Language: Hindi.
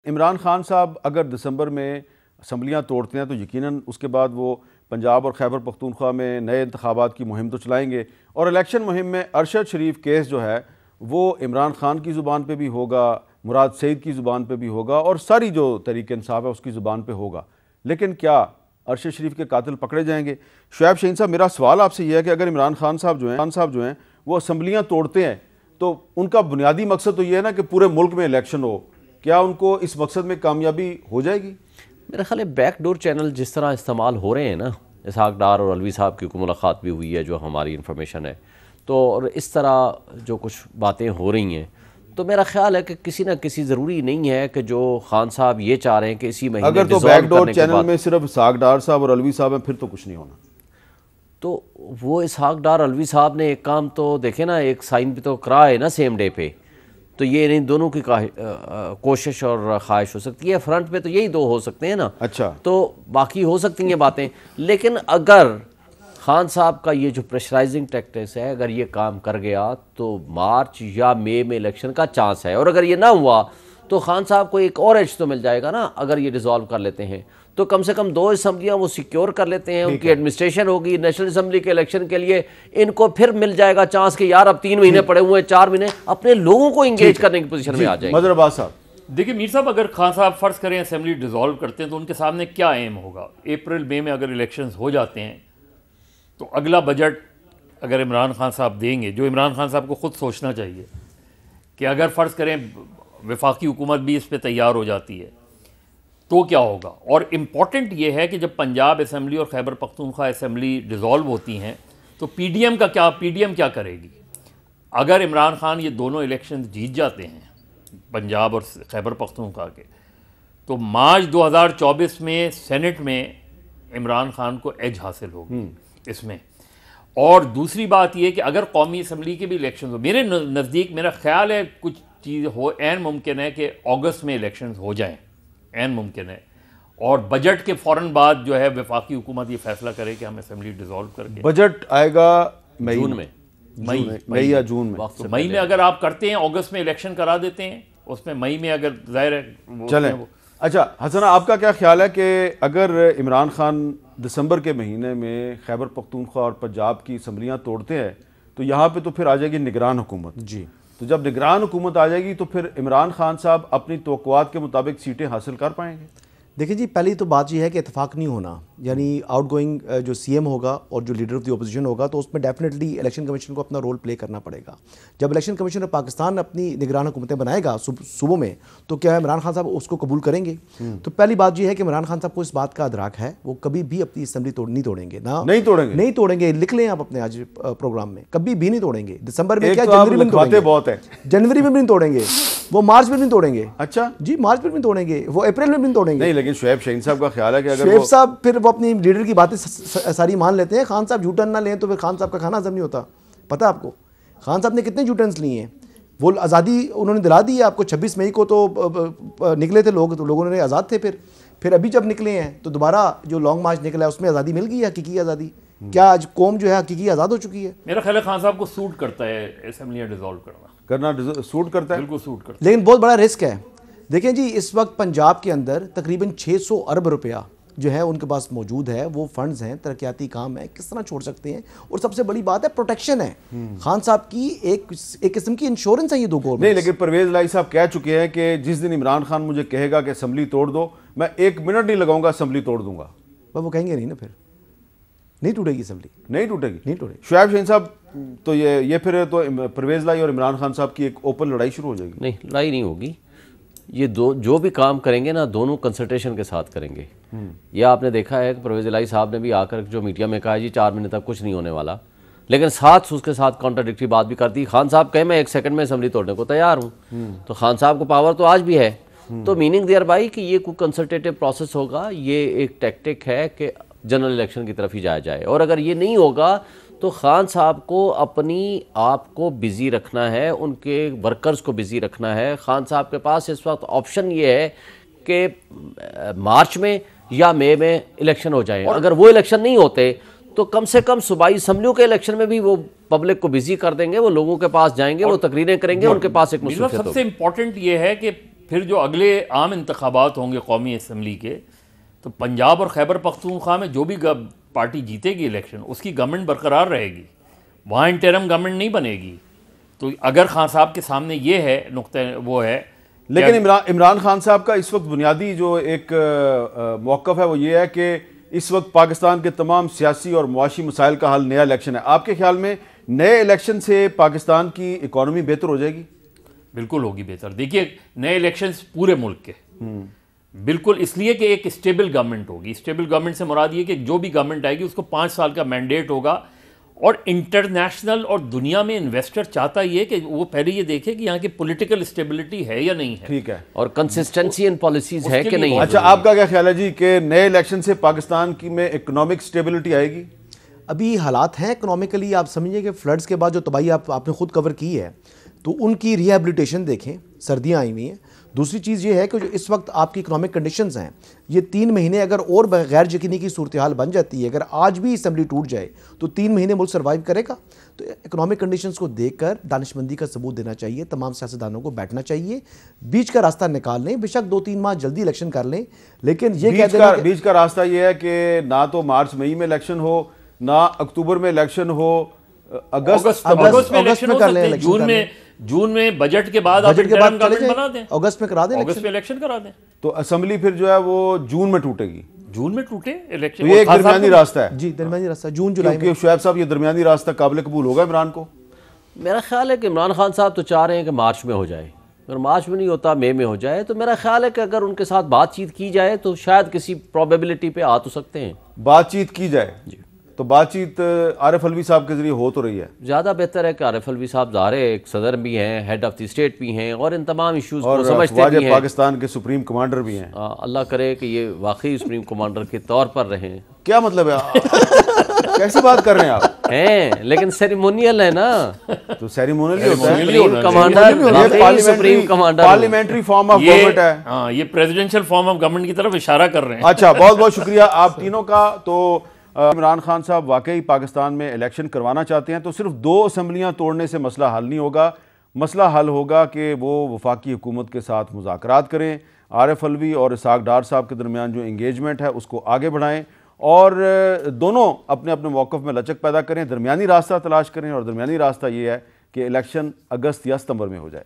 इमरान खान साहब अगर दिसंबर में असम्बलियाँ तोड़ते हैं तो यकीनन उसके बाद वो पंजाब और खैबर पख्तूनख्वा में नए इंतखाबात की मुहिम तो चलाएंगे, और इलेक्शन मुहिम में अरशद शरीफ केस जो है वो इमरान खान की ज़ुबान पे भी होगा, मुराद सईद की ज़ुबान पे भी होगा, और सारी जो तहरीक इंसाफ है उसकी ज़ुबान पे होगा। लेकिन क्या अरशद शरीफ के कातिल पकड़े जाएंगे? शुएब शाहीन साहब, मेरा सवाल आपसे यह है कि अगर इमरान खान साहब जो हैं वो असम्बलियाँ तोड़ते हैं तो उनका बुनियादी मकसद तो ये है ना कि पूरे मुल्क में इलेक्शन हो, क्या उनको इस मकसद में कामयाबी हो जाएगी? मेरा ख्याल है बैकडोर चैनल जिस तरह इस्तेमाल हो रहे हैं ना, इसहाक डार और अलवी साहब की मुलाकात भी हुई है जो हमारी इन्फॉर्मेशन है, तो और इस तरह जो कुछ बातें हो रही हैं, तो मेरा ख्याल है कि किसी ना किसी ज़रूरी नहीं है कि जो खान साहब ये चाह रहे हैं कि इसी महीने अगर तो बैकडोर चैनल में सिर्फ इसहाक डार साहब और अलवी साहब हैं फिर तो कुछ नहीं होना। तो वो इसहाक डार अलवी साहब ने एक काम तो देखे ना, एक साइन भी तो करा है ना सेम डे पे, तो ये इन दोनों की कोशिश और ख्वाहिश हो सकती है। फ्रंट पे तो यही दो हो सकते हैं ना। अच्छा, तो बाकी हो सकती हैं बातें, लेकिन अगर खान साहब का ये जो प्रेशराइजिंग टैक्टिक्स है अगर ये काम कर गया तो मार्च या मई में इलेक्शन का चांस है, और अगर ये ना हुआ तो खान साहब को एक और एज तो मिल जाएगा ना। अगर ये रिजॉल्व कर लेते हैं तो कम से कम 2 असम्बलियाँ वो सिक्योर कर लेते हैं, उनकी एडमिनिस्ट्रेशन होगी, नेशनल असम्बली के इलेक्शन के लिए इनको फिर मिल जाएगा चांस कि यार अब 3 महीने पड़े हुए हैं, 4 महीने अपने लोगों को इंगेज करने की पोजीशन में आ जाएंगे। मदर अब्बास साहब, देखिए मीर साहब, अगर खान साहब फ़र्ज़ करें असेंबली डिज़ोल्व करते हैं तो उनके सामने क्या एम होगा? अप्रैल मई में अगर इलेक्शंस हो जाते हैं तो अगला बजट अगर इमरान खान साहब देंगे, जो इमरान खान साहब को ख़ुद सोचना चाहिए कि अगर फ़र्ज़ करें वफाकी हुकूमत भी इस पर तैयार हो जाती है तो क्या होगा। और इम्पॉर्टेंट ये है कि जब पंजाब असम्बली और खैबर पख्तूनख्वा असम्बली डिज़ोल्व होती हैं तो पीडीएम क्या करेगी? अगर इमरान खान ये दोनों इलेक्शन जीत जाते हैं पंजाब और खैबर पख्तूनख्वा के, तो मार्च 2024 में सेनेट में इमरान खान को एज हासिल होगी इसमें। और दूसरी बात यह कि अगर कौमी असम्बली के भी इलेक्शन हो, मेरे नज़दीक मेरा ख्याल है कुछ चीज़ हो, ऐन मुमकिन है कि अगस्त में इलेक्शन हो जाएं, ऐन मुमकिन है। और बजट के फ़ौरन बाद जो है वफाकी हुकूमत ये फैसला करे कि हम असम्बली डिज़ोल्व करके, बजट आएगा जून में, मई या जून में। तो मई में अगर आप करते हैं, अगस्त में इलेक्शन करा देते हैं, उसमें मई में अगर जाहिर है चलें। अच्छा हसना, आपका क्या ख्याल है कि अगर इमरान खान दिसंबर के महीने में खैबर पख्तूनख्वा और पंजाब की असम्बलियाँ तोड़ते हैं तो यहाँ पे तो फिर आ जाएगी निगरान हुकूमत जी। तो जब निगरान हुकूमत आ जाएगी तो फिर इमरान खान साहब अपनी तवक्कुआत के मुताबिक सीटें हासिल कर पाएंगे? देखिए जी, पहली तो बात यह है कि इत्तेफाक नहीं होना, यानी आउटगोइंग जो सीएम होगा और जो लीडर ऑफ द ओपोजिशन होगा तो उसमें डेफिनेटली इलेक्शन कमीशन को अपना रोल प्ले करना पड़ेगा। जब इलेक्शन कमीशन ऑफ पाकिस्तान अपनी निगरान हुकूमतें बनाएगा सूबों में तो क्या इमरान खान साहब उसको कबूल करेंगे? तो पहली बात यह है कि इमरान खान साहब को इस बात का अदराक है, वो कभी भी अपनी असम्बली नहीं तोड़ेंगे ना, नहीं तोड़ेंगे। लिख लें आप अपने आज प्रोग्राम में, कभी भी नहीं तोड़ेंगे। दिसंबर में क्या, जनवरी में तोड़ेंगे, बहुत है, जनवरी में भी नहीं तोड़ेंगे, वो मार्च में भी नहीं तोड़ेंगे। अच्छा जी, मार्च में भी नहीं तोड़ेंगे, वो अप्रैल में भी नहीं तोड़ेंगे। नहीं, लेकिन शुएब शाहीन साहब का ख्याल है कि अगर शुएब साहब फिर वो अपनी लीडर की बातें सारी मान लेते हैं। खान साहब यूटर्न ना लें तो फिर खान साहब का खाना हजम नहीं होता। पता है आपको खान साहब ने कितने यूटर्न्स लिए हैं? वो आज़ादी उन्होंने दिला दी है आपको। 26 मई को तो निकले थे लोग, तो लोगों ने आज़ाद थे। फिर अभी जब निकले हैं तो दोबारा जो लॉन्ग मार्च निकला है उसमें आज़ादी मिल गई है, हकीकी आज़ादी। क्या आज कौम जो है हकीकी आज़ाद हो चुकी है? मेरा ख्याल है खान साहब को सूट करता है असेंबलियाँ डिसॉल्व करना सूट करता है, बिल्कुल सूट करता है, लेकिन बहुत बड़ा रिस्क है। देखें जी, इस वक्त पंजाब के अंदर तकरीबन 600 अरब रुपया जो है उनके पास मौजूद है, वो फंड्स हैं, तरक्याती काम है, किस तरह छोड़ सकते हैं? और सबसे बड़ी बात है प्रोटेक्शन है। खान साहब की एक किस्म की इंश्योरेंस है ये दो गवर्नमेंट। नहीं, लेकिन परवेज लाई साहब कह चुके हैं कि जिस दिन इमरान खान मुझे कहेगा कि असम्बली तोड़ दो, मैं 1 मिनट नहीं लगाऊंगा, असम्बली तोड़ दूंगा। पर वो कहेंगे नहीं ना, फिर नहीं टूटेगी असम्बली, नहीं टूटेगी, नहीं टूटेगी। शुएब शाहीन साहब, तो ये फिर तो परवेज लाई और इमरान खान साहब की एक ओपन लड़ाई शुरू हो जाएगी। नहीं, लड़ाई नहीं होगी। ये जो भी काम करेंगे ना, दोनों कंसल्टेशन के साथ करेंगे। ये आपने देखा है कि परवेज इलाही साहब ने भी आकर जो मीडिया में कहा जी 4 महीने तक कुछ नहीं होने वाला, लेकिन उसके साथ कॉन्ट्राडिक्टरी बात भी करती। खान साहब कहे मैं 1 सेकंड में असम्बली तोड़ने को तैयार हूँ, तो खान साहब को पावर तो आज भी है। तो मीनिंग देयर बाई कि ये कोई कंसल्टेटिव प्रोसेस होगा, ये एक टैक्टिक है कि जनरल इलेक्शन की तरफ ही जाया जाए। और अगर ये नहीं होगा तो खान साहब को अपनी आप को बिज़ी रखना है, उनके वर्कर्स को बिज़ी रखना है। खान साहब के पास इस वक्त ऑप्शन ये है कि मार्च में या मई में इलेक्शन हो जाए। अगर वो इलेक्शन नहीं होते तो कम से कम सूबाई असम्बलियों के इलेक्शन में भी वो पब्लिक को बिजी कर देंगे, वो लोगों के पास जाएंगे, वो तकरीरें करेंगे, उनके पास एक मुस्तफियत होगी। सबसे इम्पोर्टेंट ये है कि फिर जो अगले आम इंतखाबात होंगे कौमी असम्बली के, तो पंजाब और खैबर पख्तूनख्वा में जो भी पार्टी जीतेगी इलेक्शन, उसकी गवर्नमेंट बरकरार रहेगी, वहाँ इंटरम गवर्नमेंट नहीं बनेगी। तो अगर खान साहब के सामने ये है नुक्ता, वो है। लेकिन इमरान खान साहब का इस वक्त बुनियादी जो एक मौक़िफ़ है वो ये है कि इस वक्त पाकिस्तान के तमाम सियासी और मुआशी मसाइल का हल नया इलेक्शन है। आपके ख्याल में नए इलेक्शन से पाकिस्तान की इकॉनमी बेहतर हो जाएगी? बिल्कुल होगी बेहतर। देखिए, नए इलेक्शंस पूरे मुल्क के, बिल्कुल, इसलिए कि एक स्टेबल गवर्नमेंट होगी। स्टेबल गवर्नमेंट से मुराद ये कि जो भी गवर्नमेंट आएगी उसको 5 साल का मैंडेट होगा, और इंटरनेशनल और दुनिया में इन्वेस्टर चाहता ये कि वो पहले ये देखे कि यहाँ की पॉलिटिकल स्टेबिलिटी है या नहीं है। ठीक है, और कंसिस्टेंसी इन पॉलिसीज है कि नहीं है। अच्छा, आपका क्या ख्याल है जी कि नए इलेक्शन से पाकिस्तान की में इकोनॉमिक स्टेबिलिटी आएगी? अभी हालात हैं इकोनॉमिकली, आप समझिए कि फ्लड्स के बाद जो तबाही आपने खुद कवर की है, तो उनकी रिहेबिलिटेशन देखें, सर्दियाँ आई हुई हैं। दूसरी चीज़ ये है कि जो इस वक्त आपकी इकोनॉमिक कंडीशंस हैं, ये 3 महीने अगर और गैर यकीनी की सूरत हाल बन जाती है, अगर आज भी असम्बली टूट जाए तो 3 महीने मुल्क सर्वाइव करेगा। तो इकोनॉमिक कंडीशंस को देखकर दानिशमंदी का सबूत देना चाहिए, तमाम सियासतदानों को बैठना चाहिए, बीच का रास्ता निकाल लें। बेशक 2-3 माह जल्दी इलेक्शन कर लें, लेकिन ये बीच का रास्ता ये है कि ना तो मार्च मई में इलेक्शन हो, ना अक्टूबर में इलेक्शन हो, अगस्त में इलेक्शन हो सकते हैं, जून में बजट के बाद बना दें, अगस्त में करा दें, अगस्त में इलेक्शन करा दें। तो असम्बली फिर जो है वो जून में टूटेगी। जून में टूटे इलेक्शन, तो ये एक दरमियानी रास्ता है जी, दरमियानी रास्ता जून जुलाई में। शुएब साहब, ये दरमियानी रास्ता काबिल कबूल होगा इमरान को? मेरा ख्याल है कि इमरान खान साहब तो चाह रहे हैं कि मार्च में हो जाए, अगर मार्च में नहीं होता मई में हो जाए, तो मेरा ख्याल है कि अगर उनके साथ बातचीत की जाए तो शायद किसी प्रोबेबिलिटी पे आ तो सकते हैं। बातचीत की जाए जी, तो बातचीत आरिफ अलवी साहब के जरिए हो तो रही है। ज़्यादा बेहतर है कि आरिफ अलवी साहब ज़ाहिर एक सदर भी हैं, हेड ऑफ द स्टेट भी हैं, और इन तमाम इश्यूज़ को समझते भी हैं, पाकिस्तान के सुप्रीम कमांडर भी हैं। अल्लाह करे कि ये वाकई सुप्रीम कमांडर के तौर पर रहें। क्या मतलब है? कैसी बात कर रहे हैं आप? हैं, लेकिन सेरेमोनियल है ना, तो सेरेमोनियल होता है। Supreme commander parliamentary form of government है। हाँ, ये प्रेसिडेंशियल फॉर्म ऑफ गवर्नमेंट की तरफ इशारा कर रहे हैं। अच्छा, बहुत बहुत शुक्रिया आप तीनों का। तो इमरान खान साहब वाकई पाकिस्तान में इलेक्शन करवाना चाहते हैं, तो सिर्फ 2 असम्बलियाँ तोड़ने से मसला हल नहीं होगा। मसला हल होगा कि वो वफाकी हुकूमत के साथ मुज़ाकरात करें, आरिफ अलवी और इसाक डार साहब के दरमियान जो इंगेजमेंट है उसको आगे बढ़ाएं, और दोनों अपने अपने मौक़िफ़ में लचक पैदा करें, दरमियानी रास्ता तलाश करें। और दरमियानी रास्ता ये है कि इलेक्शन अगस्त या सितंबर में हो जाए।